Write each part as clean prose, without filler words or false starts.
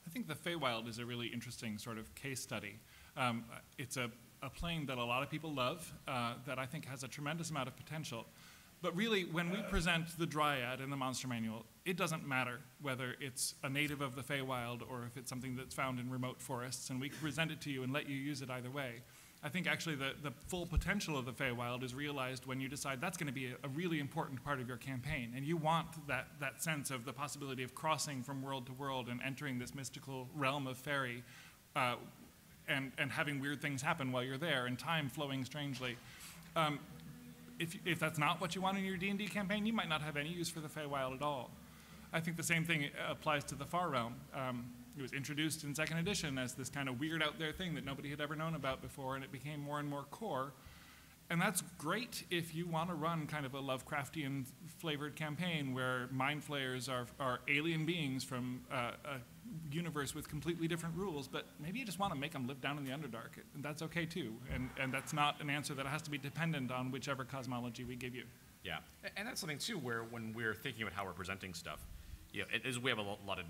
I think the Feywild is a really interesting sort of case study. It's a plane that a lot of people love, that I think has a tremendous amount of potential. But really, when we present the Dryad in the Monster Manual, it doesn't matter whether it's a native of the Feywild or if it's something that's found in remote forests, and we can present it to you and let you use it either way. I think actually the full potential of the Feywild is realized when you decide that's going to be a really important part of your campaign, and you want that sense of the possibility of crossing from world to world and entering this mystical realm of fairy, and having weird things happen while you're there, and time flowing strangely. If that's not what you want in your D&D campaign, you might not have any use for the Feywild at all. I think the same thing applies to the Far Realm. It was introduced in 2nd edition as this kind of weird out there thing that nobody had ever known about before, and it became more and more core. And that's great if you want to run kind of a Lovecraftian flavored campaign where mind flayers are alien beings from a universe with completely different rules, but maybe you just want to make them live down in the Underdark, and that's okay too. And that's not an answer that has to be dependent on whichever cosmology we give you. Yeah, and that's something too where when we're thinking about how we're presenting stuff, we have a lot of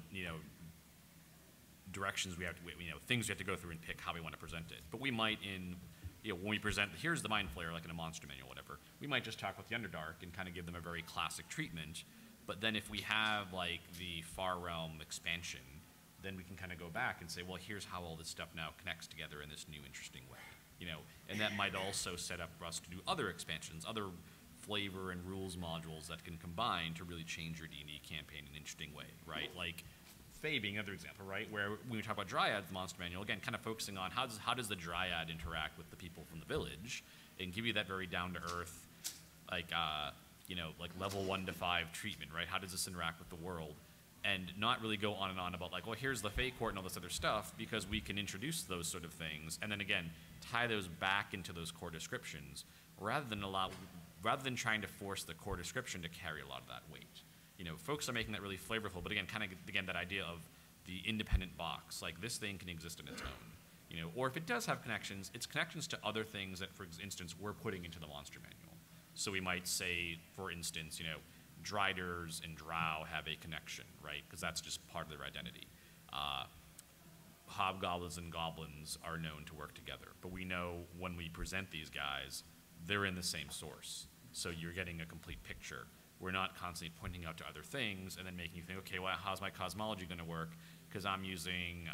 directions we have to, things we have to go through and pick how we want to present it. But we might when we present, here's the Mind Flayer, like in a monster manual or whatever, we might just talk with the Underdark and kind of give them a very classic treatment. But then if we have like the Far Realm expansion, then we can kind of go back and say, well, here's how all this stuff now connects together in this new interesting way. And that might also set up for us to do other expansions, other flavor and rules modules that can combine to really change your D&D campaign in an interesting way, right? Like Fae being another example, right? Where when we talk about Dryads, the Monster Manual, again, kind of focusing on how does the Dryad interact with the people from the village, and give you that very down-to-earth, like level 1 to 5 treatment, right? How does this interact with the world? And not really go on and on about like, well, here's the Fae Court and all this other stuff, because we can introduce those sort of things, and then again, tie those back into those core descriptions, rather than trying to force the core description to carry a lot of that weight. Folks are making that really flavorful, but again, that idea of the independent box, like this thing can exist on its own. Or if it does have connections, it's connections to other things that, for instance, we're putting into the Monster Manual. So we might say, for instance, Driders and Drow have a connection, right? Because that's just part of their identity. Hobgoblins and goblins are known to work together, but we know when we present these guys, they're in the same source. So you're getting a complete picture. We're not constantly pointing out to other things and then making you think, okay, well, how's my cosmology going to work? Because I'm using,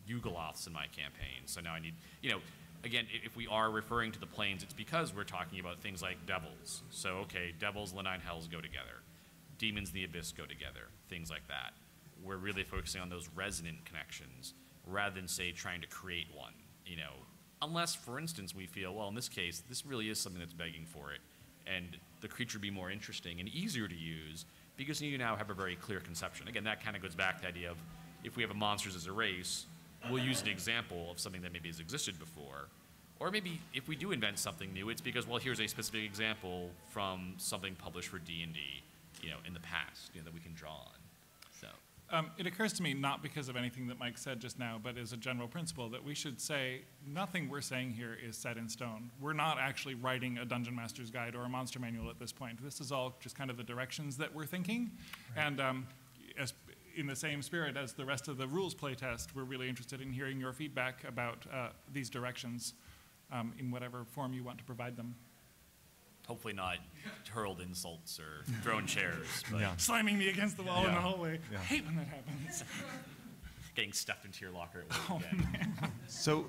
Yugoloths in my campaign. So now I need, again, if we are referring to the planes, it's because we're talking about things like devils. So, okay, devils, the 9 hells go together. Demons, the abyss go together. Things like that. We're really focusing on those resonant connections rather than, say, trying to create one, Unless, for instance, we feel, well, in this case, this really is something that's begging for it, and the creature would be more interesting and easier to use because you now have a very clear conception. Again, that kind of goes back to the idea of if we have a monsters as a race, we'll use an example of something that maybe has existed before. Or maybe if we do invent something new, it's because, well, here's a specific example from something published for D&D, in the past, that we can draw on. So. It occurs to me, not because of anything that Mike said just now, but as a general principle, that we should say nothing we're saying here is set in stone. We're not actually writing a Dungeon Master's Guide or a Monster Manual at this point. This is all just kind of the directions that we're thinking. Right. And as in the same spirit as the rest of the rules playtest, we're really interested in hearing your feedback about these directions in whatever form you want to provide them. Hopefully not hurled insults or thrown chairs. But yeah. Slamming me against the wall in the hallway. Yeah. I hate when that happens. Getting stuffed into your locker at work again. Man. So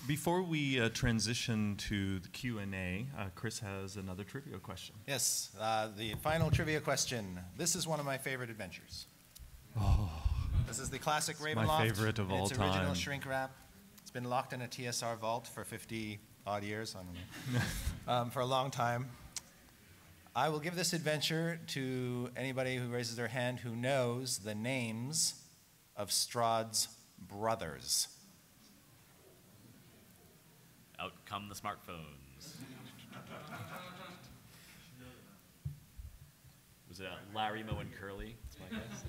before we transition to the Q&A, Chris has another trivia question. Yes, the final trivia question. This is one of my favorite adventures. Oh, this is the classic Ravenloft. My favorite of all time. Its original shrink wrap. It's been locked in a TSR vault for 50 odd years, I don't know, for a long time. I will give this adventure to anybody who raises their hand who knows the names of Strahd's brothers. Out come the smartphones. Was it Larry, Moe, and Curly? That's my guess.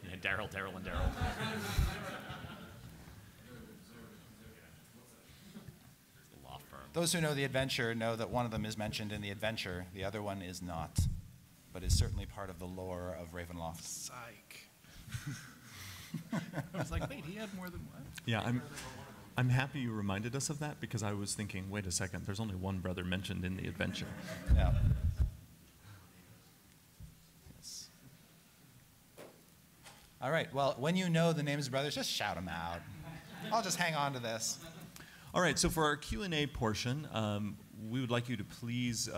Yeah, Daryl, and Daryl. Law firm. Those who know the adventure know that one of them is mentioned in the adventure, the other one is not. but is certainly part of the lore of Ravenloft. Psych. I was like, wait, he had more than one? Yeah, I'm happy you reminded us of that because I was thinking, wait a second, there's only one brother mentioned in the adventure. Yeah. Yes. All right. Well, when you know the names of brothers, just shout them out. I'll just hang on to this. All right, so for our Q&A portion, we would like you to please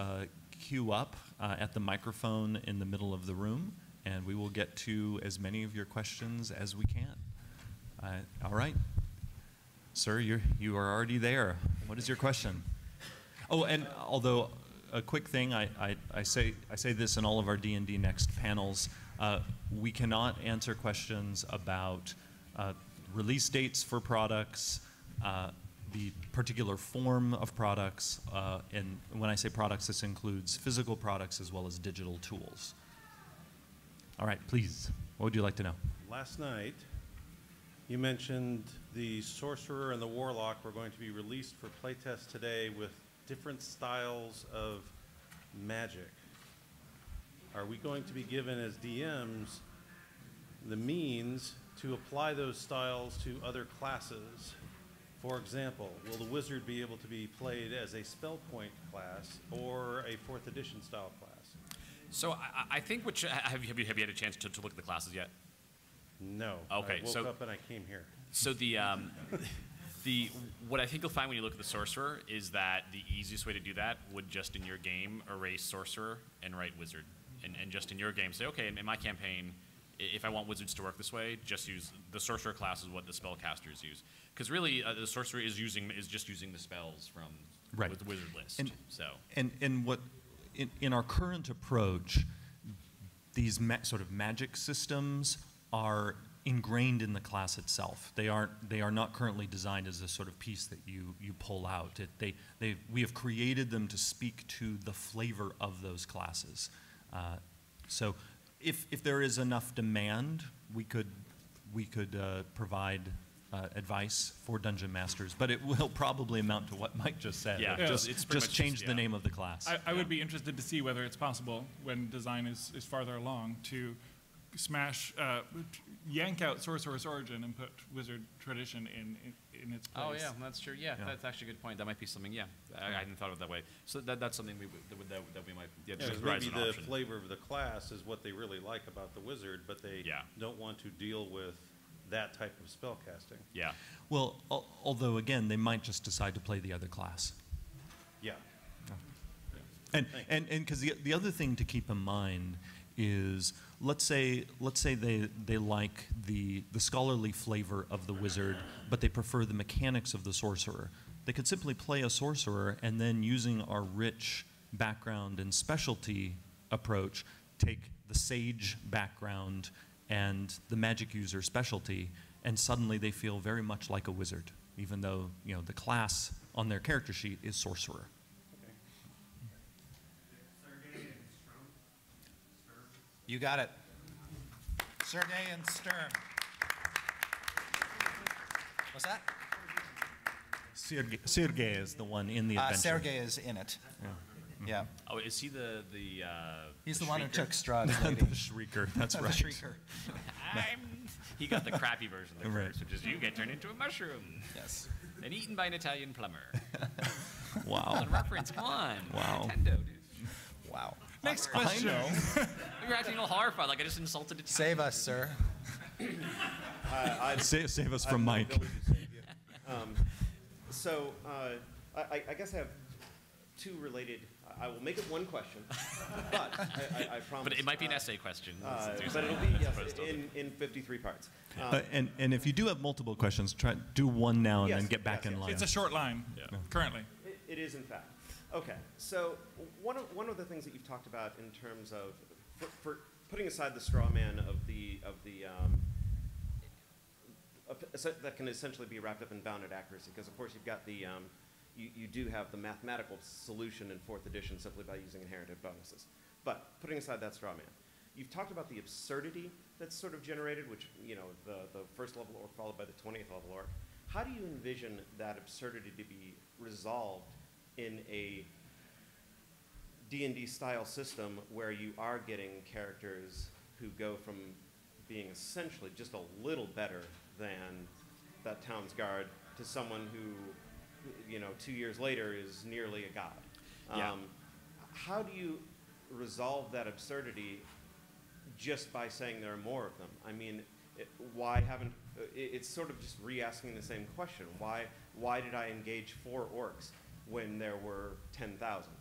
queue up at the microphone in the middle of the room, and we will get to as many of your questions as we can. All right. Sir, you are already there. What is your question? Oh, and although a quick thing, I say this in all of our D&D Next panels, we cannot answer questions about release dates for products, the particular form of products, and when I say products, this includes physical products as well as digital tools. All right, please. What would you like to know? Last night, you mentioned the Sorcerer and the Warlock were going to be released for playtest today with different styles of magic. Are we going to be given as DMs the means to apply those styles to other classes? For example, will the Wizard be able to be played as a spell point class or a 4th edition style class? So I think have you had a chance to look at the classes yet? No. Okay, I woke up and I came here. So what I think you'll find when you look at the Sorcerer is that the easiest way to do that would just in your game erase Sorcerer and write Wizard. And just in your game say, okay, in my campaign, if I want Wizards to work this way, just use the Sorcerer class is what the spellcasters use. Because really, the Sorcerer is just using the spells from the Wizard list. And what in our current approach, these sort of magic systems are ingrained in the class itself. They are not currently designed as a sort of piece that you pull out. We have created them to speak to the flavor of those classes. So if there is enough demand, we could provide advice for dungeon masters, but it will probably amount to what Mike just said. Yeah, just change the name of the class. I would be interested to see whether it's possible, when design is farther along, to yank out Sorcerer's Origin and put Wizard Tradition in its place. Oh yeah, that's true. Yeah, that's actually a good point. That might be something. Yeah, I hadn't thought of it that way. So that's something we might just rise maybe an the option. flavor of the class is what they really like about the Wizard, but they don't want to deal with that type of spell casting. Yeah. Well, although again, they might just decide to play the other class. Yeah. And because the other thing to keep in mind is, let's say they like the scholarly flavor of the Wizard, but they prefer the mechanics of the Sorcerer. They could simply play a Sorcerer and then, using our rich background and specialty approach, take the Sage background and the magic user specialty, and suddenly they feel very much like a Wizard, even though the class on their character sheet is Sorcerer. You got it. Sergey and Sturm. What's that? Sergey is the one in the adventure. Sergey is in it. Yeah. Oh, is he the He's the one who took Strahd's The lady. Shrieker, that's right. The Shrieker. He got the crappy version of the Right. curse, which is you get turned into a mushroom Yes. and eaten by an Italian plumber. Wow. A reference, come on. Wow. Nintendo, dude. Wow. Next question. You're acting all horrified, like I just insulted it. Save us, sir. Save us from Mike. I guess I have two related. I will make it one question, but I promise. But it might be an essay question. But it'll be in 53 parts. And if you do have multiple questions, do one now and Yes, then get back yes, in yes. line. It's a short line, currently. It is, in fact. Okay, so one of the things that you've talked about in terms of for putting aside the straw man of that can essentially be wrapped up in bounded accuracy, because of course you've got the you do have the mathematical solution in 4th edition simply by using inherited bonuses. But putting aside that straw man, you've talked about the absurdity that's sort of generated, which the first level orc followed by the 20th level orc. How do you envision that absurdity to be resolved in a D&D style system where you are getting characters who go from being essentially just a little better than that town's guard to someone who, 2 years later is nearly a god. Yeah. How do you resolve that absurdity just by saying there are more of them? I mean, why haven't, it's sort of just re-asking the same question. Why did I engage 4 orcs when there were 10,000?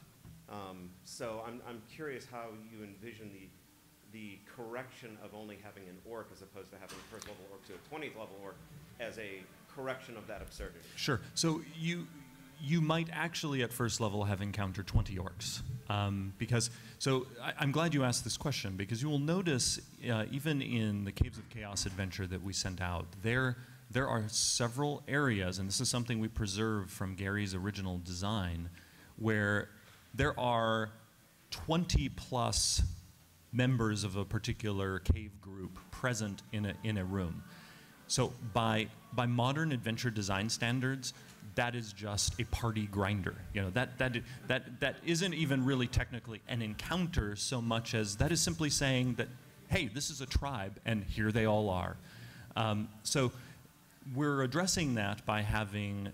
So I'm curious how you envision the correction of only having an orc as opposed to having a first level orc to a 20th level orc as a correction of that absurdity. Sure. So you might actually at first level have encountered 20 orcs. I'm glad you asked this question, because you will notice even in the Caves of Chaos adventure that we sent out, there are several areas, and this is something we preserved from Gary's original design, where there are 20 plus members of a particular cave group present in a room. So by modern adventure design standards, that is just a party grinder. That isn't even really technically an encounter so much as that is simply saying that, hey, this is a tribe and here they all are. So we're addressing that by having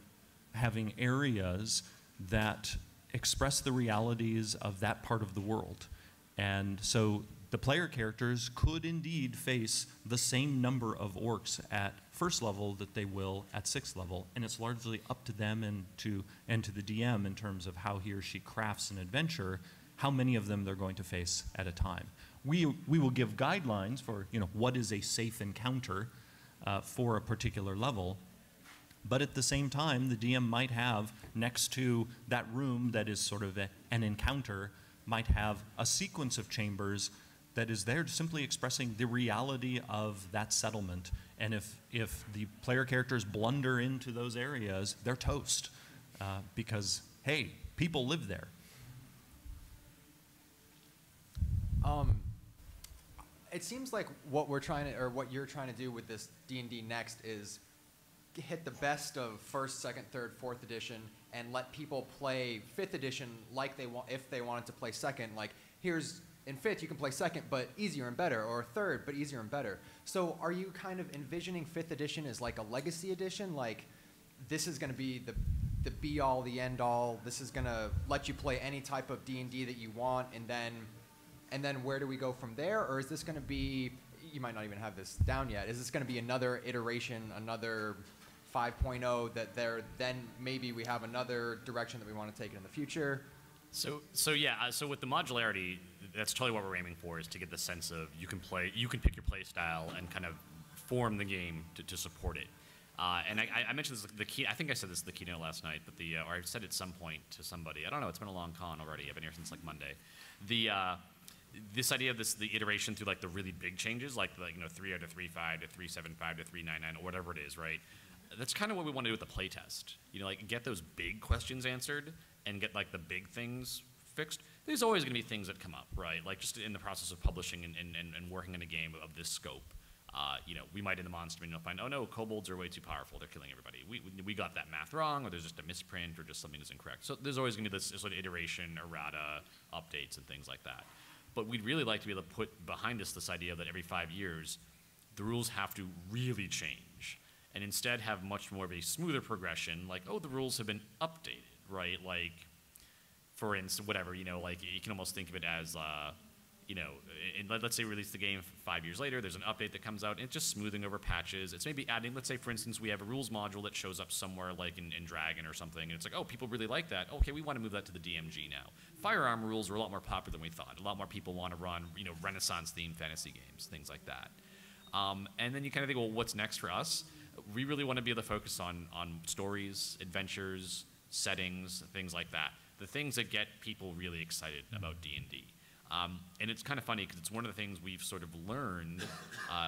areas that express the realities of that part of the world. And so the player characters could indeed face the same number of orcs at first level that they will at 6th level, and it's largely up to them and to the DM in terms of how he or she crafts an adventure, how many of them they're going to face at a time. We will give guidelines for what is a safe encounter for a particular level, but at the same time, the DM might have next to that room that is sort of an encounter, might have a sequence of chambers that is there simply expressing the reality of that settlement. And if the player characters blunder into those areas, they're toast. Because, hey, people live there. It seems like what you're trying to do with this D&D Next is hit the best of 1st, 2nd, 3rd, 4th edition and let people play 5th edition like they want, if they wanted to play 2nd. Like, here's, in 5th you can play 2nd but easier and better, or 3rd but easier and better. So are you kind of envisioning 5th edition as like a legacy edition? Like, this is going to be the be-all, the end-all. This is going to let you play any type of D&D that you want, and then where do we go from there? Or is this going to be, you might not even have this down yet, is this going to be another iteration, another 5.0 then maybe we have another direction that we want to take it in the future? So with the modularity, that's totally what we're aiming for, is to get the sense of you can pick your play style and kind of form the game to support it. And I mentioned this, I think I said this in the keynote last night, but or I said it at some point to somebody. I don't know, it's been a long con already. I've been here since like Monday. This idea of the iteration through like the really big changes, like 3 out of 3.5 to 3.75 to 3.99 or whatever it is, right? That's kind of what we want to do with the playtest. Like get those big questions answered and get like the big things fixed. There's always going to be things that come up, right? Like just in the process of publishing and working in a game of this scope. We might in the monster manual find, oh no, kobolds are way too powerful, they're killing everybody. We got that math wrong, or there's just a misprint, or just something is incorrect. So there's always going to be this sort of iteration, errata, updates, and things like that. But we'd really like to be able to put behind us this idea that every 5 years, the rules have to really change, and instead have much more of a smoother progression, like, oh, the rules have been updated, right? Like, for instance, whatever, like you can almost think of it as, let's say we release the game 5 years later, there's an update that comes out, and it's just smoothing over patches. It's maybe adding, let's say, for instance, we have a rules module that shows up somewhere like in Dragon or something, and it's like, oh, people really like that. Okay, we want to move that to the DMG now. Firearm rules are a lot more popular than we thought. A lot more people want to run, Renaissance-themed fantasy games, things like that. And then you kind of think, well, what's next for us? We really want to be able to focus on stories, adventures, settings, things like that. The things that get people really excited about D&D. And it's kind of funny because it's one of the things we've sort of learned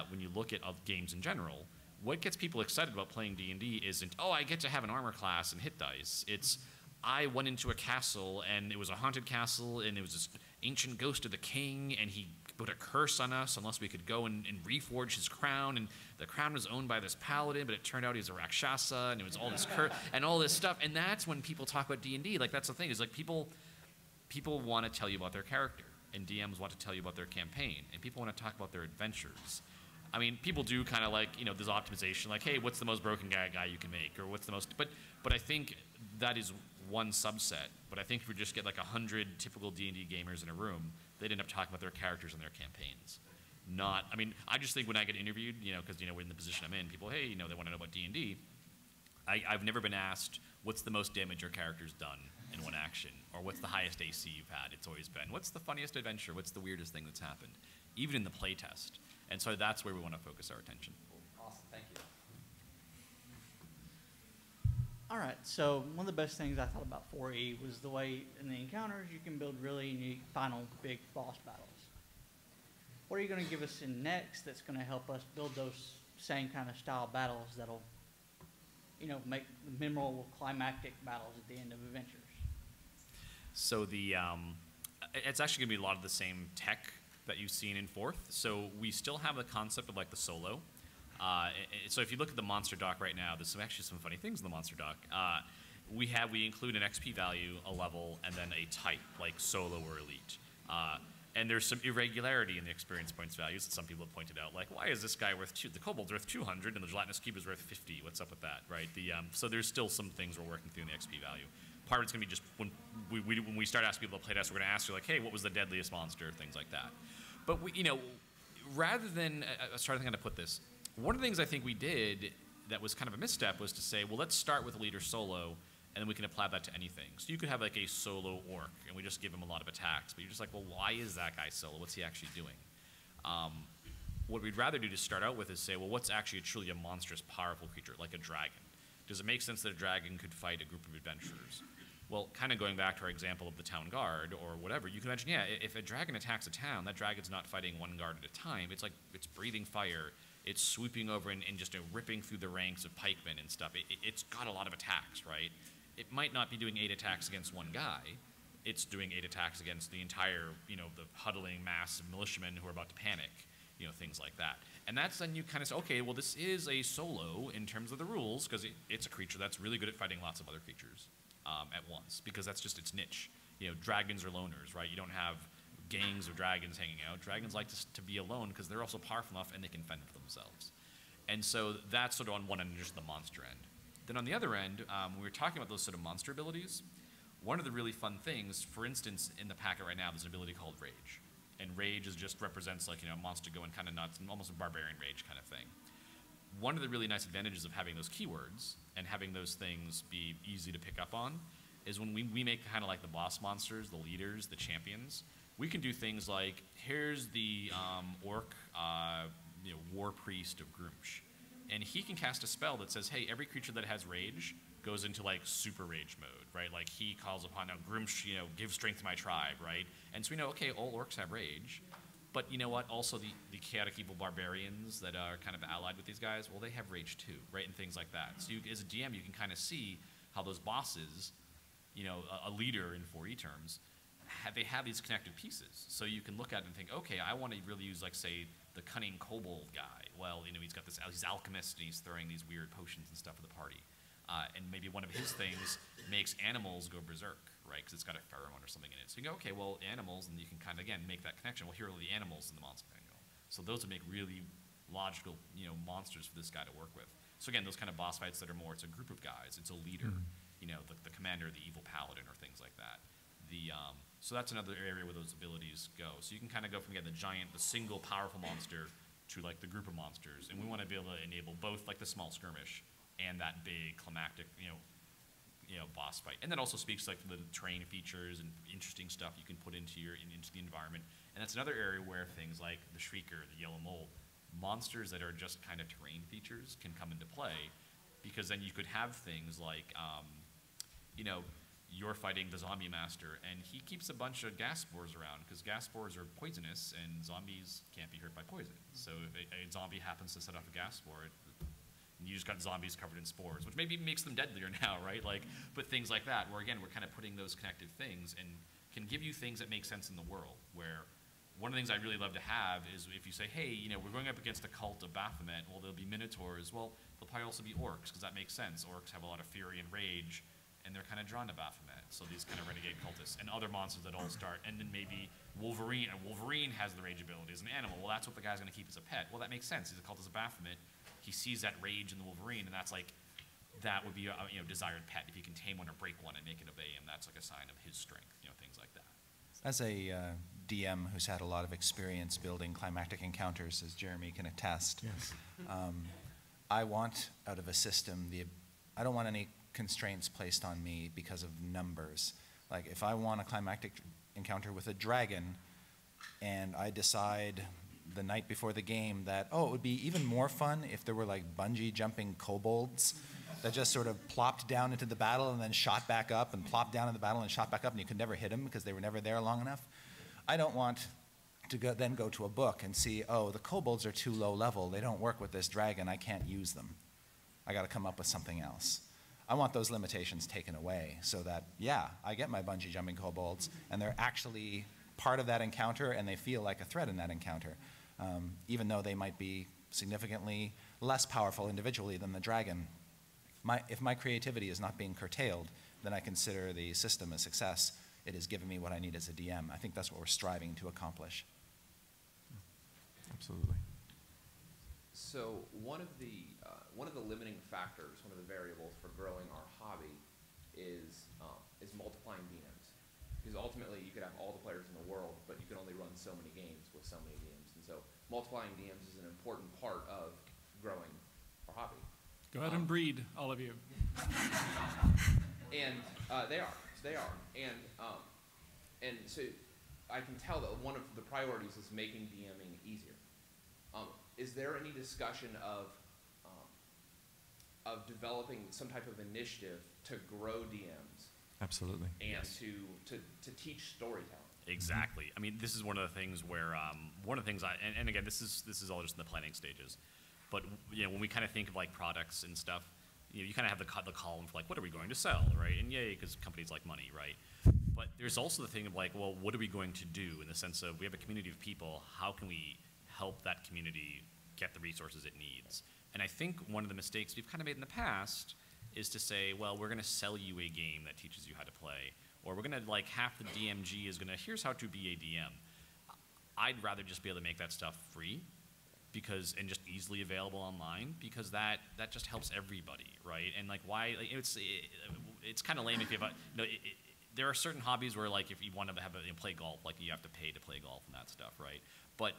when you look at games in general. What gets people excited about playing D&D isn't, oh, I get to have an armor class and hit dice. It's, I went into a castle and it was a haunted castle and it was this ancient ghost of the king and he put a curse on us unless we could go and reforge his crown, and the crown was owned by this paladin, but it turned out he was a Rakshasa, and it was all this and all this stuff. And that's when people talk about D&D. Like, that's the thing, is like people, people want to tell you about their character, and DMs want to tell you about their campaign, and people want to talk about their adventures. I mean, people do kind of like, there's optimization, like, hey, what's the most broken guy you can make, or what's the most, but I think that is one subset. But I think if we just get like 100 typical D&D gamers in a room, they'd end up talking about their characters and their campaigns. I just think when I get interviewed, because, we're in the position I'm in, people, hey, they want to know about D&D. I've never been asked, what's the most damage your character's done in one action? Or what's the highest AC you've had? It's always been, what's the funniest adventure? What's the weirdest thing that's happened? Even in the playtest. And so that's where we want to focus our attention. Awesome, thank you. All right, so one of the best things I thought about 4E was the way in the encounters you can build really unique final big boss battles. What are you going to give us in next that's going to help us build those same kind of style battles that'll, make memorable climactic battles at the end of adventures? So it's actually going to be a lot of the same tech that you've seen in 4th. So we still have the concept of like the solo. So if you look at the monster doc right now, there's actually some funny things in the monster doc. We include an XP value, a level, and then a type, like solo or elite. And there's some irregularity in the experience points values that some people have pointed out, like, why is this guy worth the kobold's worth 200 and the gelatinous cube is worth 50? What's up with that, right? So there's still some things we're working through in the XP value. Part of it's going to be just when we start asking people to play test, we're going to ask you, like, hey, what was the deadliest monster, things like that. But rather than I was trying to think how to put this, one of the things I think we did that was kind of a misstep was to say, well, let's start with a leader solo, and then we can apply that to anything. So you could have like a solo orc, and we just give him a lot of attacks, but you're just like, well, why is that guy solo? What's he actually doing? What we'd rather do to start out with is say, well, what's actually truly a monstrous, powerful creature, like a dragon? Does it make sense that a dragon could fight a group of adventurers? Well, kind of going back to our example of the town guard or whatever, you can imagine, yeah, if a dragon attacks a town, that dragon's not fighting one guard at a time. It's like, it's breathing fire. It's swooping over and just ripping through the ranks of pikemen and stuff. It's got a lot of attacks, right? It might not be doing 8 attacks against one guy. It's doing 8 attacks against the entire, the huddling mass of militiamen who are about to panic, things like that. And that's then you kind of say, okay, well, this is a solo in terms of the rules, because it's a creature that's really good at fighting lots of other creatures at once, because that's just its niche. Dragons are loners, right? You don't have gangs of dragons hanging out. Dragons like to be alone because they're also powerful enough and they can fend for themselves. And so that's sort of on one end, just the monster end. Then on the other end, when we were talking about those sort of monster abilities, one of the really fun things, for instance, in the packet right now, there's an ability called Rage. And Rage just represents like, a monster going kind of nuts, and almost a barbarian rage kind of thing. One of the really nice advantages of having those keywords and having those things be easy to pick up on is when we make kind of like the boss monsters, the leaders, the champions, we can do things like, here's the orc, war priest of Groomsh. And he can cast a spell that says, hey, every creature that has rage goes into like super rage mode, right? Like he calls upon, now Groomsh, give strength to my tribe, right? And so we know, okay, all orcs have rage. But you know what? Also the chaotic evil barbarians that are kind of allied with these guys, well, they have rage too, right? And things like that. So as a DM, you can kind of see how those bosses, a leader in 4E terms, they have these connective pieces. So you can look at it and think, okay, I want to really use, like, say, the cunning kobold guy. Well, he's got this, he's alchemist, and he's throwing these weird potions and stuff at the party. And maybe one of his things makes animals go berserk, right? Because it's got a pheromone or something in it. So you go, okay, well, animals, and you can kind of, again, make that connection. Well, here are the animals in the monster manual. So those would make really logical, monsters for this guy to work with. So again, those kind of boss fights that are more, it's a group of guys, it's a leader, the commander, the evil paladin, or things like that. So that's another area where those abilities go. So you can kind of go from, again, the single powerful monster to like the group of monsters. And we want to be able to enable both like the small skirmish and that big climactic, boss fight. And that also speaks like to the terrain features and interesting stuff you can put into the environment. And that's another area where things like the Shrieker, the Yellow Mole, monsters that are just kind of terrain features can come into play, because then you could have things like, you're fighting the zombie master, and he keeps a bunch of gas spores around, because gas spores are poisonous, and zombies can't be hurt by poison. So if a zombie happens to set off a gas spore, and you just got zombies covered in spores, which maybe makes them deadlier now, right? But things like that, where again, we're kind of putting those connective things and can give you things that make sense in the world, where one of the things I'd really love to have is if you say, hey, we're going up against the cult of Baphomet, well, there'll be minotaurs. Well, there'll probably also be orcs, because that makes sense. Orcs have a lot of fury and rage, and they're kind of drawn to Baphomet. So these kind of renegade cultists and other monsters that all start, and then maybe Wolverine, and Wolverine has the rage ability as an animal. Well, that's what the guy's going to keep as a pet. Well, that makes sense. He's a cultist of Baphomet. He sees that rage in the Wolverine, and that's like, that would be a desired pet. If you can tame one or break one and make it obey him, that's like a sign of his strength, things like that. As a DM who's had a lot of experience building climactic encounters, as Jeremy can attest, Yes. I want out of a system I don't want any constraints placed on me because of numbers. Like if I want a climactic encounter with a dragon, and I decide the night before the game that it would be even more fun if there were like bungee jumping kobolds that just sort of plopped down into the battle and then shot back up and plopped down in the battle and shot back up, and you could never hit them because they were never there long enough. I don't want to then go to a book and see, the kobolds are too low level. They don't work with this dragon. I can't use them. I got to come up with something else. I want those limitations taken away so that, I get my bungee jumping kobolds, and they're actually part of that encounter, and they feel like a threat in that encounter, even though they might be significantly less powerful individually than the dragon. If my creativity is not being curtailed, then I consider the system a success. It has given me what I need as a DM. I think that's what we're striving to accomplish. Absolutely. So one of the limiting factors, one of the variables for growing our hobby is multiplying DMs. Because ultimately you could have all the players in the world, but you can only run so many games with so many DMs. And so multiplying DMs is an important part of growing our hobby. Go ahead and breed, all of you. And they are. And so I can tell that one of the priorities is making DMing easier. Is there any discussion of developing some type of initiative to grow DMs Absolutely. and to teach storytelling? Exactly. I mean, this is one of the things where and again, this is all just in the planning stages. But when we kind of think of like products and stuff, you kind of have the column for like, what are we going to sell, right? And yay, because companies like money, right? But there's also the thing of like, well, what are we going to do in the sense of we have a community of people. How can we help that community get the resources it needs? And I think one of the mistakes we've kind of made in the past is to say, well, we're going to sell you a game that teaches you how to play, or we're going to like half the DMG is going to here's how to be a DM. I'd rather just be able to make that stuff free. And just easily available online, because that just helps everybody, right? And like why it's kind of lame if you have there are certain hobbies where like if you want to have play golf, like you have to pay to play golf and that stuff, right? But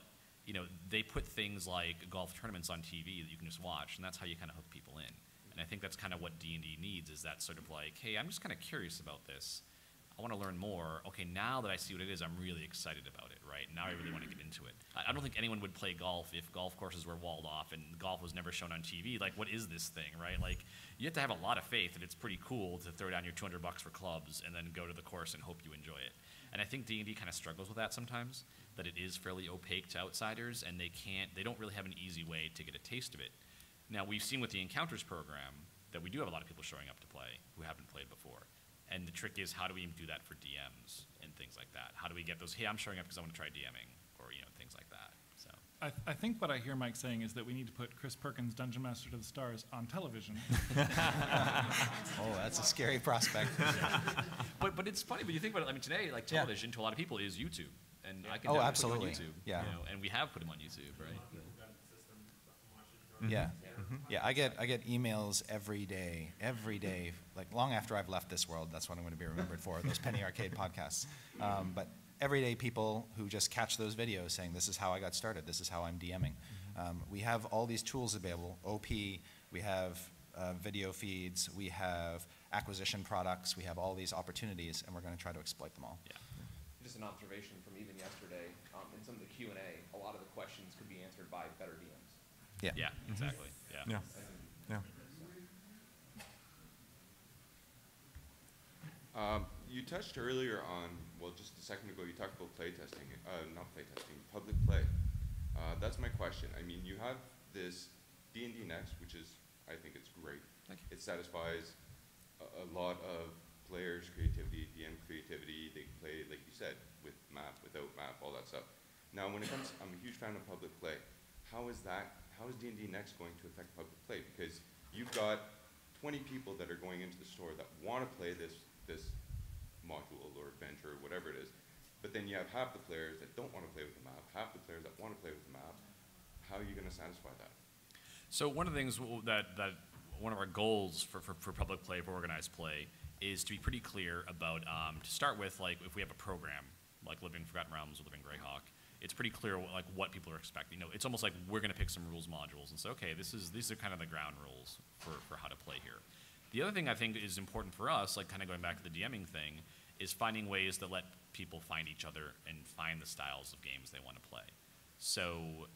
they put things like golf tournaments on TV that you can just watch, and that's how you kind of hook people in. And I think that's kind of what D&D needs, is that sort of like, hey, I'm just kind of curious about this. I want to learn more. Okay, now that I see what it is, I'm really excited about it, right? Now I really want to get into it. I don't think anyone would play golf if golf courses were walled off and golf was never shown on TV. Like, what is this thing, right? Like, you have to have a lot of faith that it's pretty cool to throw down your $200 for clubs and then go to the course and hope you enjoy it. And I think D&D kind of struggles with that sometimes, that it is fairly opaque to outsiders, and they don't really have an easy way to get a taste of it. Now, we've seen with the Encounters program that we do have a lot of people showing up to play who haven't played before. And the trick is, how do we do that for DMs and things like that? How do we get those, hey, I'm showing up because I want to try DMing, or things like that. So I think what I hear Mike saying is that we need to put Chris Perkins' Dungeon Master to the Stars on television. That's a scary prospect. But it's funny, but you think about it, I mean, today, like television to a lot of people is YouTube. And I can absolutely. Put him on YouTube. Yeah. And we have put him on YouTube, right? Yeah. Yeah, I get emails every day, like long after I've left this world. That's what I'm going to be remembered for, those Penny Arcade podcasts. But everyday people who just catch those videos saying, this is how I got started, this is how I'm DMing. We have all these tools available, OP, we have video feeds, we have acquisition products, we have all these opportunities, and we're going to try to exploit them all. Yeah. Just an observation from even yesterday, in some of the Q&A, a lot of the questions could be answered by better DMs. Yeah. Yeah, exactly. Yeah. You touched earlier on, well, just a second ago, you talked about playtesting, not playtesting, public play. That's my question. I mean, you have this D&D Next, which is, I think it's great. It satisfies a lot of players' creativity, DM creativity. They can play, like you said, with map, without map, all that stuff. Now, when it comes, I'm a huge fan of public play. How is D&D Next going to affect public play? Because you've got 20 people that are going into the store that want to play this module or adventure or whatever it is, but then you have half the players that don't want to play with the map, half the players that want to play with the map. How are you going to satisfy that? So one of the things that one of our goals for public play, for organized play, is to be pretty clear about, to start with, like if we have a program, like Living Forgotten Realms or Living Greyhawk, it's pretty clear like what people are expecting. You know, it's almost like we're going to pick some rules modules and say, okay, these are kind of the ground rules for how to play here. The other thing I think is important for us, like kind of going back to the DMing thing, is finding ways that let people find each other and find the styles of games they want to play. So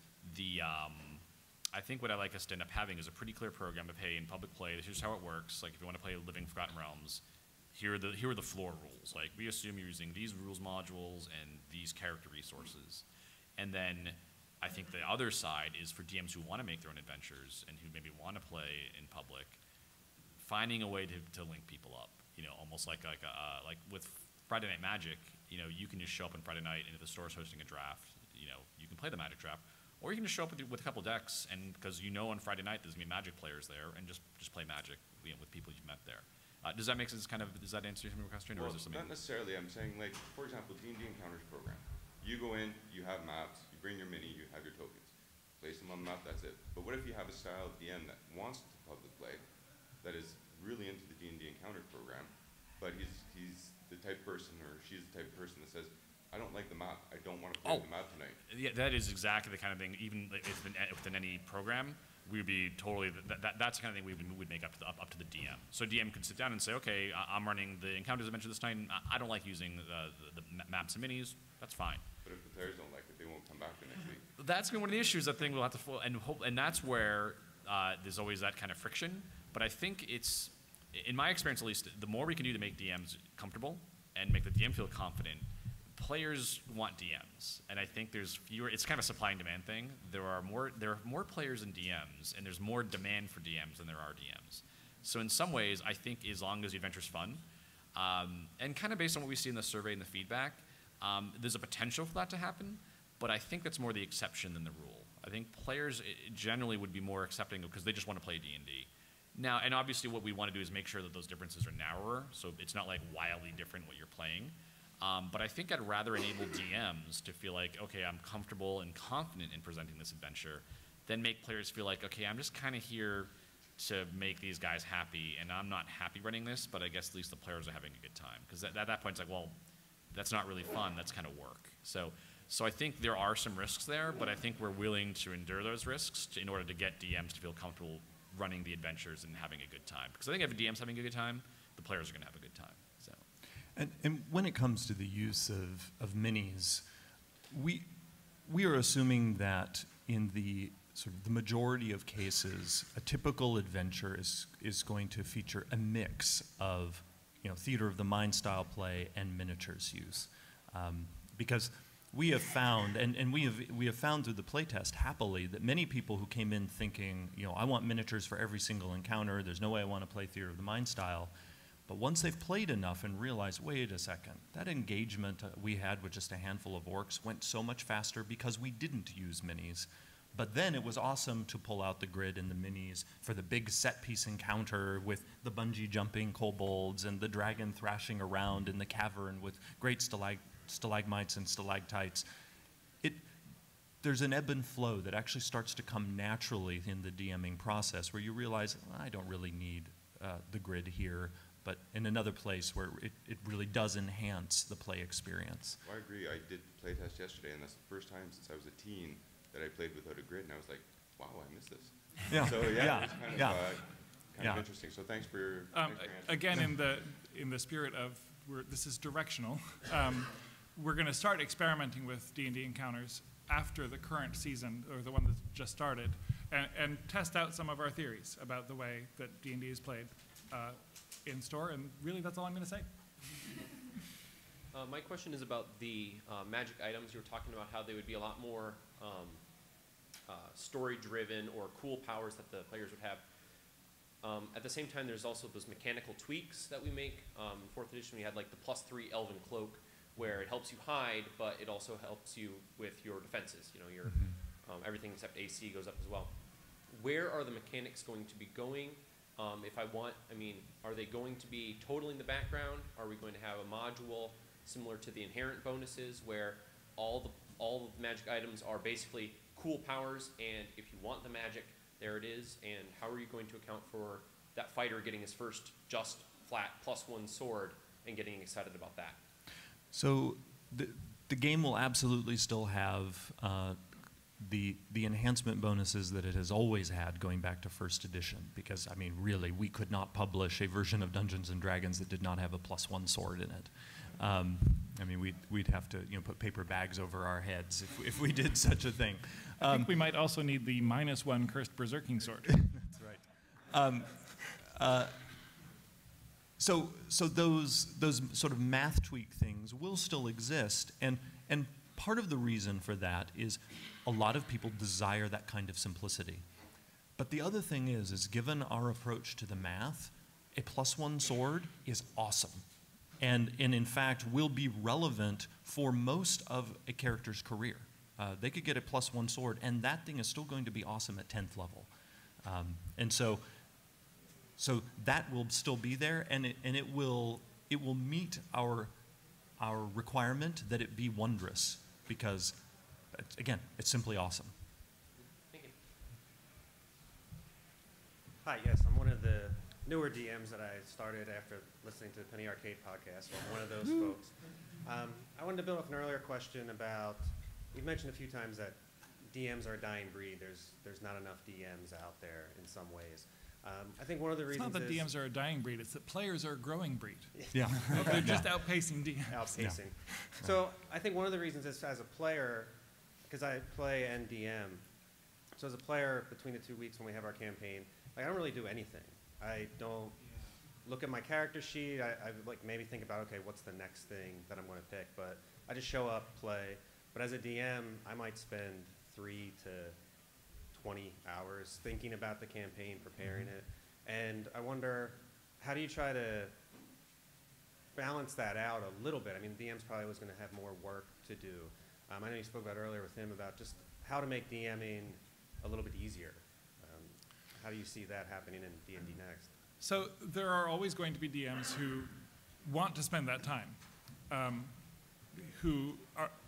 I think what I like us to end up having is a pretty clear program of, hey, in public play, here's how it works. Like if you want to play Living Forgotten Realms, here are the floor rules. Like we assume you're using these rules modules and these character resources. And then I think the other side is for DMs who want to make their own adventures and who maybe want to play in public, finding a way to link people up. You know, almost like with Friday Night Magic, you know, you can just show up on Friday night and if the store's hosting a draft, you know, you can play the Magic draft. Or you can just show up with a couple decks, and because you know on Friday night there's gonna be Magic players there, and just play Magic, you know, with people you've met there. Does that make sense? Does that answer your question, or Well, is there something? not necessarily. I'm saying, like, for example, D&D Encounters program. You go in, you have maps, you bring your mini, you have your tokens. Place them on the map, that's it. But what if you have a style DM that wants to public play, that is really into the D&D Encounters program, but he's the type of person, or she's the type of person that says, I don't like the map. I don't want to play with the map tonight. Yeah, that is exactly the kind of thing. Even if within any program, we'd be totally that's the kind of thing we would make up to the DM. So DM could sit down and say, okay, I'm running the Encounters adventure this night. And I don't like using the maps and minis. That's fine. But if the players don't like it, they won't come back the next week. That's gonna be one of the issues. I think we'll have to and that's where there's always that kind of friction. But I think it's, in my experience at least, the more we can do to make DMs comfortable and make the DM feel confident, players want DMs, and I think there's fewer. It's kind of a supply and demand thing. There are more players than DMs, and there's more demand for DMs than there are DMs. So in some ways, I think as long as the adventure's fun, and kind of based on what we see in the survey and the feedback, there's a potential for that to happen. But I think that's more the exception than the rule. I think players generally would be more accepting because they just want to play D&D. Now, and obviously, what we want to do is make sure that those differences are narrower, so it's not like wildly different what you're playing. But I think I'd rather enable DMs to feel like, okay, I'm comfortable and confident in presenting this adventure, than make players feel like, okay, I'm just kind of here to make these guys happy, and I'm not happy running this, but I guess at least the players are having a good time. Because at that point, it's like, well, that's not really fun, that's kind of work. So I think there are some risks there, but I think we're willing to endure those risks in order to get DMs to feel comfortable running the adventures and having a good time. Because I think if a DM's having a good time, the players are going to have a good time. So. And when it comes to the use of minis, we are assuming that in the sort of the majority of cases, a typical adventure is going to feature a mix of, you know, theater of the mind style play and miniatures use, because we have found, and we have found through the playtest happily that many people who came in thinking, you know, I want miniatures for every single encounter. There's no way I want to play theater of the mind style. But once they've played enough and realized, wait a second, that engagement we had with just a handful of orcs went so much faster because we didn't use minis. But then it was awesome to pull out the grid and the minis for the big set piece encounter with the bungee jumping kobolds and the dragon thrashing around in the cavern with great stalagmites and stalactites. There's an ebb and flow that actually starts to come naturally in the DMing process where you realize, I don't really need the grid here, but in another place where it really does enhance the play experience. Well, I agree. I did playtest yesterday, and that's the first time since I was a teen that I played without a grid, and I was like, wow, I missed this. Yeah. So yeah, it was kind of interesting. So thanks for your answer. Again, in the spirit of this is directional, we're going to start experimenting with D&D Encounters after the current season, or the one that's just started, and test out some of our theories about the way that D&D is played in store, and really that's all I'm going to say. My question is about the magic items. You were talking about how they would be a lot more story-driven or cool powers that the players would have. At the same time, there's also those mechanical tweaks that we make. In 4th edition, we had like the +3 Elven Cloak, where it helps you hide, but it also helps you with your defenses. You know, your everything except AC goes up as well. Where are the mechanics going to be going? If I want, I mean, are they going to be totaling the background? Are we going to have a module similar to the inherent bonuses where all the magic items are basically cool powers, and if you want the magic, there it is? And how are you going to account for that fighter getting his first just flat +1 sword and getting excited about that? So the game will absolutely still have the enhancement bonuses that it has always had going back to first edition, because I mean really we could not publish a version of Dungeons and Dragons that did not have a +1 sword in it. I mean we'd have to put paper bags over our heads if we did such a thing. I think we might also need the -1 cursed berserking sword. That's right. So those sort of math tweak things will still exist, and part of the reason for that is a lot of people desire that kind of simplicity. But the other thing is given our approach to the math, a +1 sword is awesome, and in fact will be relevant for most of a character's career. They could get a +1 sword, and that thing is still going to be awesome at 10th level, and so that will still be there, and it will meet our requirement that it be wondrous, because again, it's simply awesome. Thank you. Hi, yes, I'm one of the newer DMs that I started after listening to the Penny Arcade podcast, so I'm one of those folks. I wanted to build off an earlier question about, you've mentioned a few times that DMs are a dying breed. There's not enough DMs out there in some ways. I think one of the It's reasons not that DMs are a dying breed, it's that players are a growing breed. Yeah. They're just outpacing DMs. Outpacing. So I think one of the reasons is, as a player, because I play and DM, so as a player between the 2 weeks when we have our campaign, like, I don't really do anything. I don't look at my character sheet. I like maybe think about, okay, what's the next thing that I'm going to pick, but I just show up, play. But as a DM, I might spend 3 to 20 hours thinking about the campaign, preparing it. And I wonder, how do you try to balance that out a little bit? I mean, DM's probably always going to have more work to do. I know you spoke about earlier with him about just how to make DMing a little bit easier. How do you see that happening in D&D Next? So there are always going to be DMs who want to spend that time, who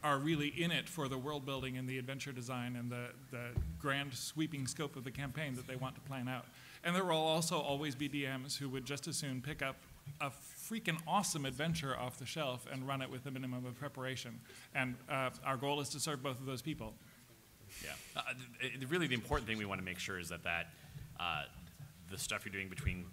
are really in it for the world building and the adventure design and the grand sweeping scope of the campaign that they want to plan out. And there will also always be DMs who would just as soon pick up a freaking awesome adventure off the shelf and run it with a minimum of preparation. And our goal is to serve both of those people. Yeah. Really, the important thing we want to make sure is that the stuff you're doing between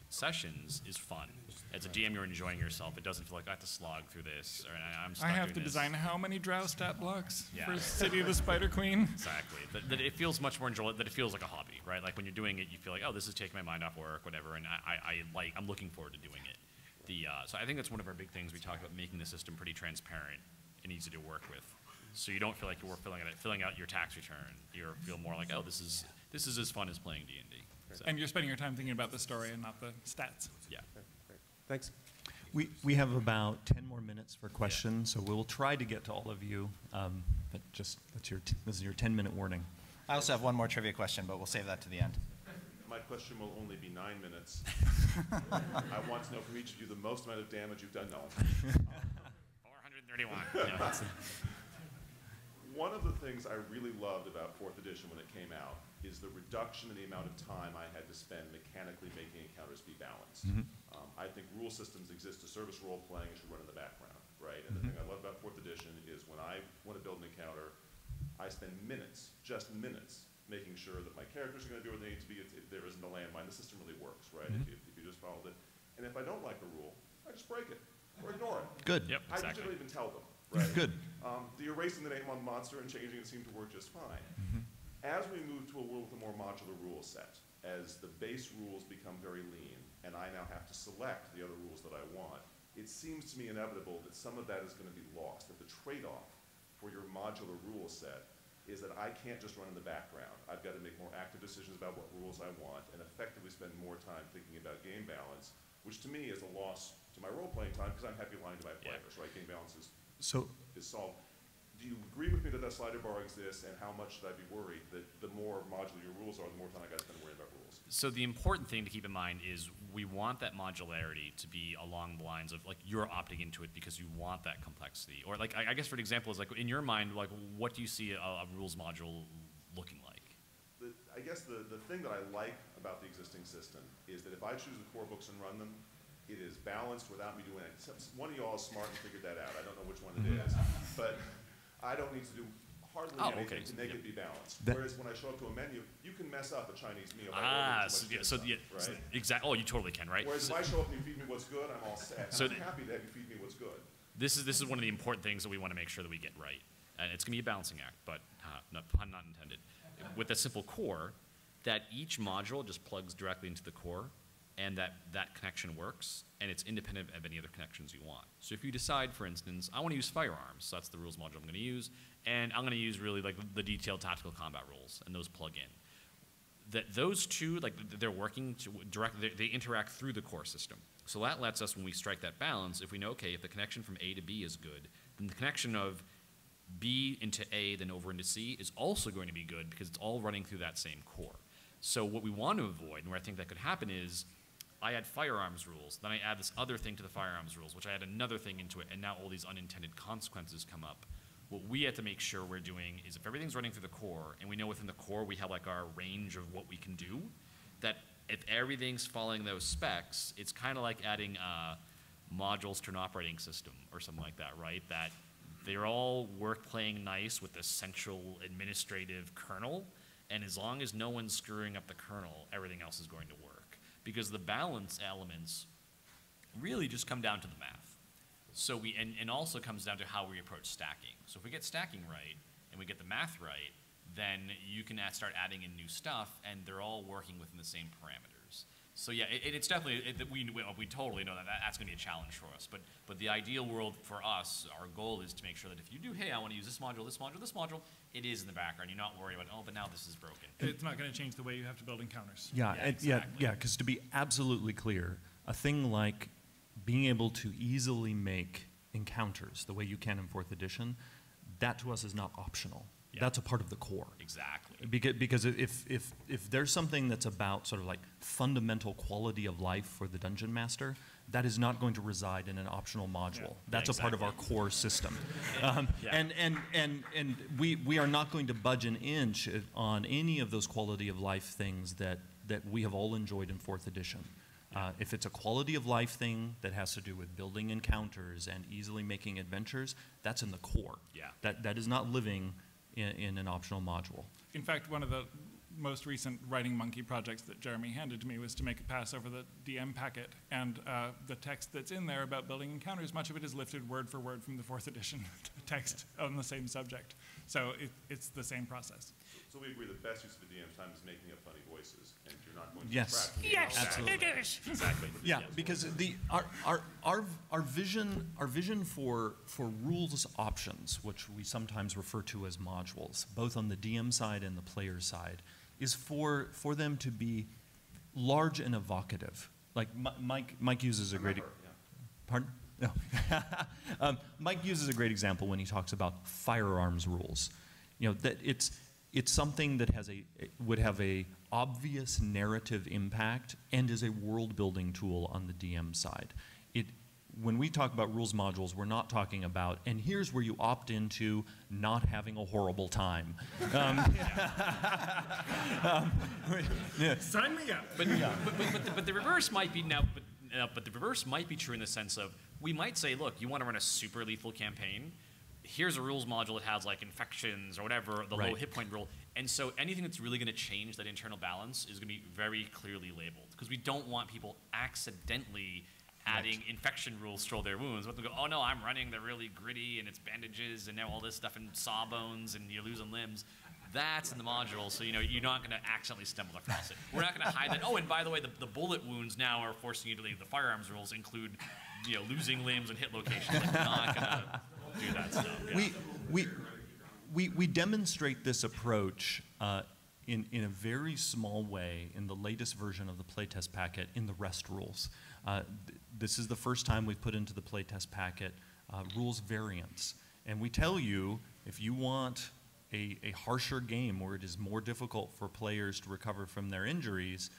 sessions is fun. As a DM, you're enjoying yourself. It doesn't feel like I have to slog through this, or I'm stuck I have doing to this. design how many drow stat blocks Yeah. for City of the Spider Queen? Exactly. That it feels much more enjoyable. That it feels like a hobby, right? Like when you're doing it, you feel like, oh, this is taking my mind off work, whatever. And I'm looking forward to doing it. So I think that's one of our big things. We talk about making the system pretty transparent and easy to work with, so you don't feel like you're filling out your tax return. You feel more like, oh, this is as fun as playing D&D. So, And you're spending your time thinking about the story and not the stats. yeah. Great. Thanks. We have about 10 more minutes for questions, so we'll try to get to all of you, but just this is your 10-minute warning. I also have one more trivia question, but we'll save that to the end. My question will only be 9 minutes. I want to know from each of you the most amount of damage you've done. No. 431. Yeah. One of the things I really loved about 4th edition when it came out is the reduction in the amount of time I had to spend mechanically making encounters be balanced. I think rule systems exist to service role-playing and should run in the background, right? And the thing I love about 4th edition is when I want to build an encounter, I spend minutes, just minutes, making sure that my characters are going to do what they need to be. If there isn't a landmine, the system really works, right? If you just followed it. And if I don't like the rule, I just break it or ignore it. Good. Yep, I exactly. usually even tell them, right? Good. The erasing the name on monster and changing it seemed to work just fine. As we move to a world with a more modular rule set, as the base rules become very lean, and I now have to select the other rules that I want, it seems to me inevitable that some of that is going to be lost, that the trade-off for your modular rule set is that I can't just run in the background. I've got to make more active decisions about what rules I want and effectively spend more time thinking about game balance, which to me is a loss to my role-playing time because I'm happy lying to my players, right? Game balance is solved. do you agree with me that that slider bar exists, and how much should I be worried that the more modular your rules are, the more time I got to spend worrying about rules? So the important thing to keep in mind is we want that modularity to be along the lines of like you're opting into it because you want that complexity. Or like I guess for an example is like in your mind, like what do you see a rules module looking like? I guess the thing that I like about the existing system is that if I choose the core books and run them, it is balanced without me doing it. One of y'all is smart and figured that out. I don't know which one it is, but I don't need to do hardly anything to make it be balanced. Whereas when I show up to a menu, you can mess up a Chinese meal. Exactly. Oh, you totally can, right? Whereas if I show up and you feed me what's good, I'm all set. So I'm happy to have you feed me what's good. This is one of the important things that we want to make sure that we get right, and it's going to be a balancing act, but pun not intended. With a simple core, that each module just plugs directly into the core, and that connection works, and it's independent of any other connections you want. So if you decide, for instance, I want to use firearms, so that's the rules module I'm going to use, and I'm going to use really like the detailed tactical combat rules, and those plug in. That those two, like they're working directly, they interact through the core system. So that lets us, when we strike that balance, if we know, okay, if the connection from A to B is good, then the connection of B into A, then over into C is also going to be good because it's all running through that same core. So what we want to avoid, and where I think that could happen is, I add firearms rules, then I add this other thing to the firearms rules, which I add another thing into it, and now all these unintended consequences come up. What we have to make sure we're doing is if everything's running through the core, and we know within the core we have like our range of what we can do, that if everything's following those specs, it's kind of like adding modules to an operating system or something like that, right? That they're all playing nice with the central administrative kernel, and as long as no one's screwing up the kernel, everything else is going to work. Because the balance elements really just come down to the math. So and also comes down to how we approach stacking. So if we get stacking right, and we get the math right, then you can start adding in new stuff, and they're all working within the same parameters. So yeah, it's definitely, we totally know that's going to be a challenge for us. But the ideal world for us, our goal is to make sure that if you do, hey, I want to use this module, this module, this module, it is in the background. You're not worried about, oh, but now this is broken. It's not going to change the way you have to build encounters. Yeah, because to be absolutely clear, a thing like being able to easily make encounters the way you can in 4th edition, that to us is not optional. Yeah. That's a part of the core. Exactly. Because if there's something that's about sort of like fundamental quality of life for the dungeon master, that is not going to reside in an optional module. Yeah. That's a part of our core system. And we are not going to budge an inch on any of those quality of life things that we have all enjoyed in 4th edition. If it's a quality of life thing that has to do with building encounters and easily making adventures, that's in the core. Yeah. That is not living in an optional module. In fact, one of the most recent Writing Monkey projects that Jeremy handed to me was to make a pass over the DM packet, and the text that's in there about building encounters, much of it is lifted word for word from the 4th edition text on the same subject. So it's the same process. So we agree the best use of the DM's time is making up funny voices, and you're not going to Yes, absolutely. it is. Exactly. Yeah, because our vision for rules options, which we sometimes refer to as modules, both on the DM side and the player side, is for them to be large and evocative. Like Mike uses a great. Pardon? No. Mike uses a great example when he talks about firearms rules. You know that it's something that would have a obvious narrative impact and is a world building tool on the DM side. When we talk about rules modules, we're not talking about, and here's where you opt into not having a horrible time. Sign me up. But the reverse might be now. But the reverse might be true in the sense of we might say, look, you want to run a super lethal campaign. Here's a rules module that has like infections or whatever, the low hit point rule. And so anything that's really going to change that internal balance is going to be very clearly labeled, because we don't want people accidentally adding infection rules to all their wounds. Let them go, oh no, I'm running the really gritty and it's bandages and now all this stuff and sawbones and you're losing limbs. That's in the module, so you're not going to accidentally stumble across it. We're not going to hide that. Oh, and by the way, the bullet wounds now are forcing you to leave. The firearms rules include, losing limbs and hit locations. Like, we're not going to do that stuff. Yeah. We demonstrate this approach in a very small way in the latest version of the playtest packet in the rest rules. This is the first time we've put into the playtest packet rules variants. And we tell you, if you want a harsher game where it is more difficult for players to recover from their injuries,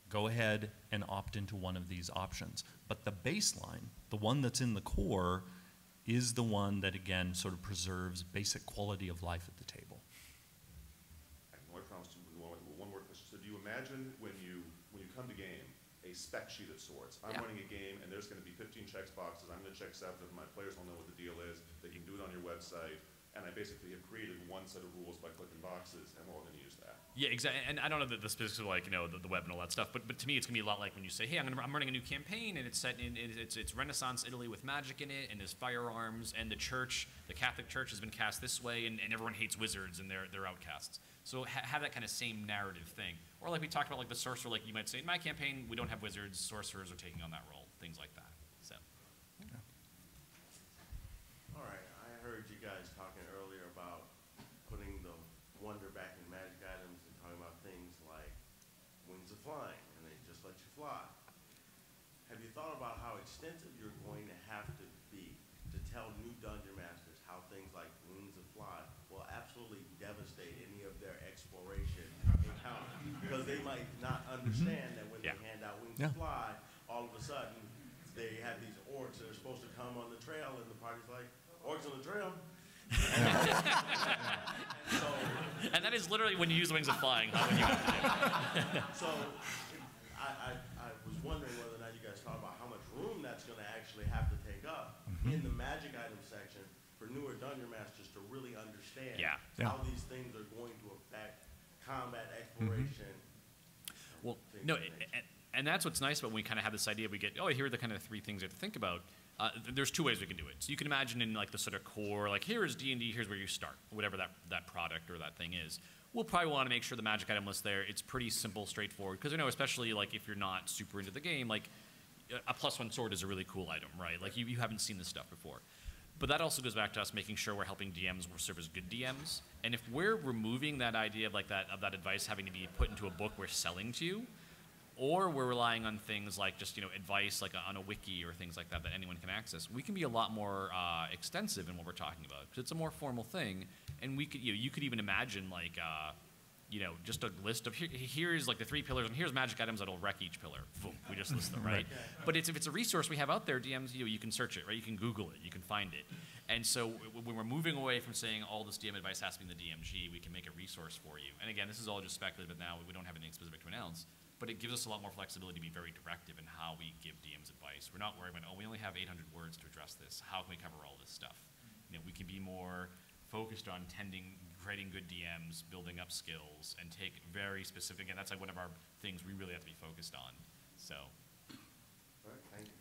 go ahead and opt into one of these options. But the baseline, the one that's in the core, is the one that, again, sort of preserves basic quality of life at the table. I promise to one more question. So do you imagine when you come to game, a spec sheet of sorts? I'm running a game, and there's going to be 15 checks boxes. I'm going to check 7 of them. My players don't know what the deal is. They can do it on your website. And I basically have created one set of rules by clicking boxes, and we're all going to use that. Yeah, exactly. And I don't know the specifics of like the web and all that stuff, but to me it's gonna be a lot like when you say, hey, I'm running a new campaign, and it's set in it's Renaissance Italy with magic in it, and there's firearms, and the Catholic Church has been cast this way, and everyone hates wizards and they're outcasts. So have that kind of same narrative thing, or like we talked about, like the sorcerer, like you might say, in my campaign we don't have wizards, sorcerers are taking on that role, things like that. So. All right, I heard you guys talking earlier about putting the wonder back in magic items and talking about things like wings of flying, and they just let you fly. Have you thought about how extensive you're going to have to be to tell new dungeon masters how things like wings of fly will absolutely devastate any of their exploration encounters? Because they might not understand that when they hand out wings of fly, all of a sudden they have these orcs that are supposed to come on the trail, and the party's like, orcs on the trail? And that is literally when you use the wings of flying. How would you So I was wondering whether or not you guys thought about how much room that's going to actually have to take up in the magic item section for newer dungeon masters to really understand how these things are going to affect combat exploration. Well, no, and that's what's nice about when we kind of have this idea. We get, here are the kind of 3 things you have to think about. There's 2 ways we can do it. So you can imagine in like the sort of core, like here is D&D, here's where you start, whatever that product or that thing is. We'll probably want to make sure the magic item list there, it's pretty simple, straightforward. Because especially like if you're not super into the game, like a +1 sword is a really cool item, right? Like you haven't seen this stuff before. But that also goes back to us making sure we're helping DMs serve as good DMs. And if we're removing that idea of like that advice having to be put into a book we're selling to you, or we're relying on things like just advice like on a wiki or things like that anyone can access, we can be a lot more extensive in what we're talking about because it's a more formal thing, and we could you could even imagine like just a list of here's like the 3 pillars, and here's magic items that'll wreck each pillar. Boom, we just list them, right? But if it's a resource we have out there, DMs, you can search it, right? You can Google it, you can find it. And so when we're moving away from saying all this DM advice has to be in the DMG, we can make a resource for you. And again, this is all just speculative now. We don't have anything specific to announce. But it gives us a lot more flexibility to be very directive in how we give DMs advice. We're not worried about, we only have 800 words to address this. How can we cover all this stuff? We can be more focused on creating good DMs, building up skills, and take very specific, and that's like one of our things we really have to be focused on. So. All right, thank you.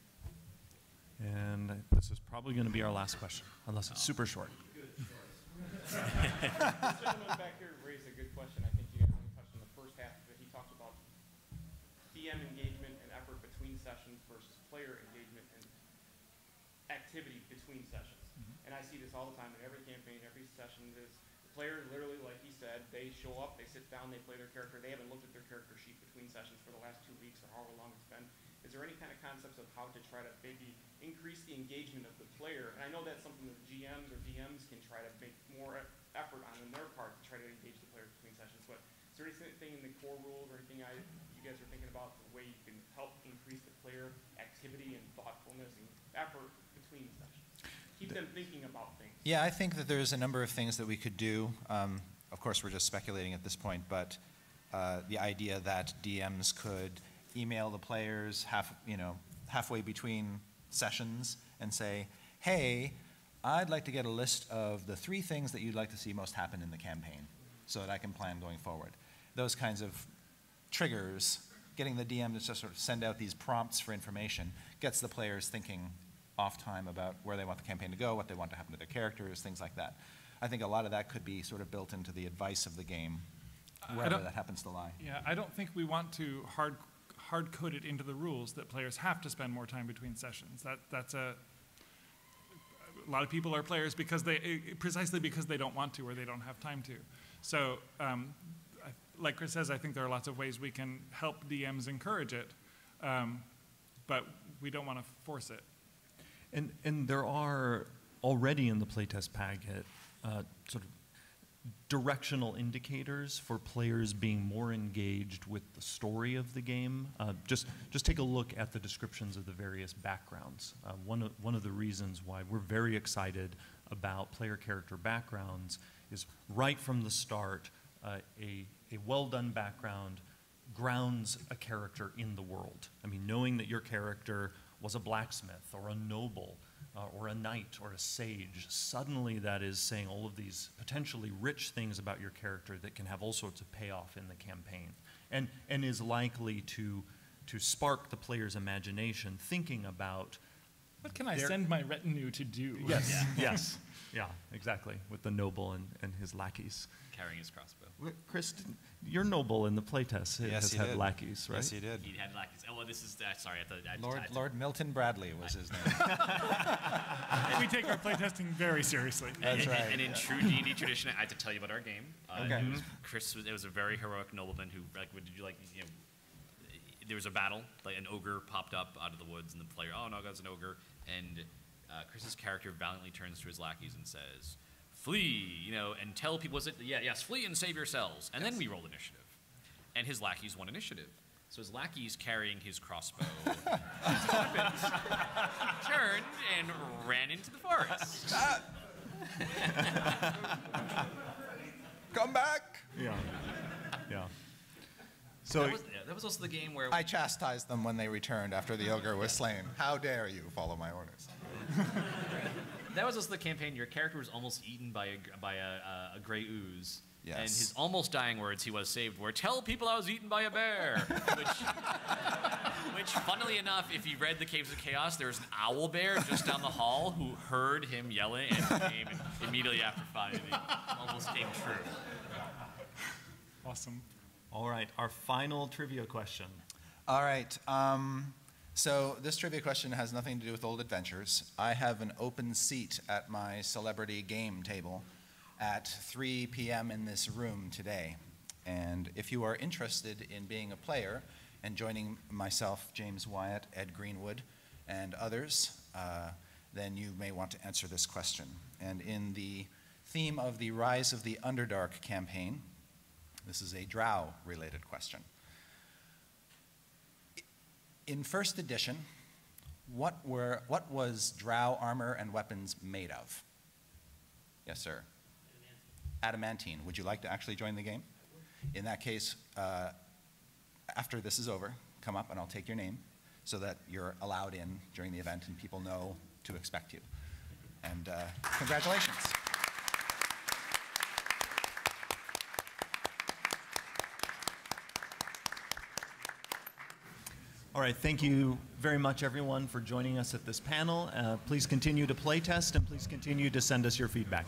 And this is probably going to be our last question, unless it's super short. Good choice. This gentleman back here raised a good question. I think you guys only touched on the first half of it. He talked about DM engagement and effort between sessions versus player engagement and activity between sessions. And I see this all the time in every campaign, every session. The player literally, like he said, they show up, they sit down, they play their character. They haven't looked at their character sheet between sessions for the last 2 weeks or however long it's been. Is there any kind of concepts of how to try to maybe increase the engagement of the player? And I know that's something that GMs or DMs can try to make more effort on their part to try to engage the players between sessions. But is there anything in the core rules or anything you guys are thinking about the way you can help increase the player activity and thoughtfulness and effort between sessions? Keep them thinking about things. Yeah, I think that there's a number of things that we could do. Of course, we're just speculating at this point, but the idea that DMs could email the players halfway between sessions and say, hey, I'd like to get a list of the 3 things that you'd like to see most happen in the campaign so that I can plan going forward. Those kinds of triggers, getting the DM to just sort of send out these prompts for information, gets the players thinking off time about where they want the campaign to go, what they want to happen to their characters, things like that. I think a lot of that could be sort of built into the advice of the game, wherever that happens to lie. Yeah, I don't think we want to hard code it into the rules that players have to spend more time between sessions. That's a lot of people are players precisely because they don't want to or they don't have time to. So, like Chris says, I think there are lots of ways we can help DMs encourage it, but we don't want to force it. And there are already in the playtest packet sort of directional indicators for players being more engaged with the story of the game. Just take a look at the descriptions of the various backgrounds. One of the reasons why we're very excited about player character backgrounds is right from the start, a well-done background grounds a character in the world. I mean, knowing that your character was a blacksmith or a noble or a knight or a sage, suddenly that is saying all of these potentially rich things about your character that can have all sorts of payoff in the campaign, and is likely to spark the player's imagination thinking about what can I send my retinue to do? Yes, Yeah. yes, yeah, exactly, with the noble and his lackeys. Carrying his crossbow. Chris, your noble in the playtest has had lackeys, right? Yes, he did. He had lackeys. Oh, well, this is, sorry, I Lord Milton Bradley was his name. We take our playtesting very seriously. That's right. And in true D&D tradition, I have to tell you about our game. Okay. It was a very heroic nobleman who, there was a battle, like an ogre popped up out of the woods, and the player, oh no, that's an ogre, and Chris's character valiantly turns to his lackeys and says, flee, and tell people, yes, flee and save yourselves. And then we rolled initiative. And his lackeys won initiative. So his lackeys carrying his crossbow weapons, turned and ran into the forest. Come back! Yeah, yeah. So that was also the game where I chastised them when they returned after the ogre was slain. How dare you follow my orders? that was also the campaign. Your character was almost eaten by a gray ooze. Yes. And his almost dying words, he was saved, were, tell people I was eaten by a bear. which, funnily enough, if you read The Caves of Chaos, there's an owl bear just down the hall who heard him yelling and came immediately after finding it. Almost came true. Awesome. all right, our final trivia question. All right. So this trivia question has nothing to do with old adventures. I have an open seat at my celebrity game table at 3 p.m. in this room today. And if you are interested in being a player and joining myself, James Wyatt, Ed Greenwood, and others, then you may want to answer this question. And in the theme of the Rise of the Underdark campaign, this is a drow-related question. In first edition, what was drow armor and weapons made of? Yes, sir. Adamantine. Would you like to actually join the game? In that case, after this is over, come up and I'll take your name so that you're allowed in during the event and people know to expect you. And congratulations. All right, thank you very much, everyone, for joining us at this panel. Please continue to playtest and please continue to send us your feedback.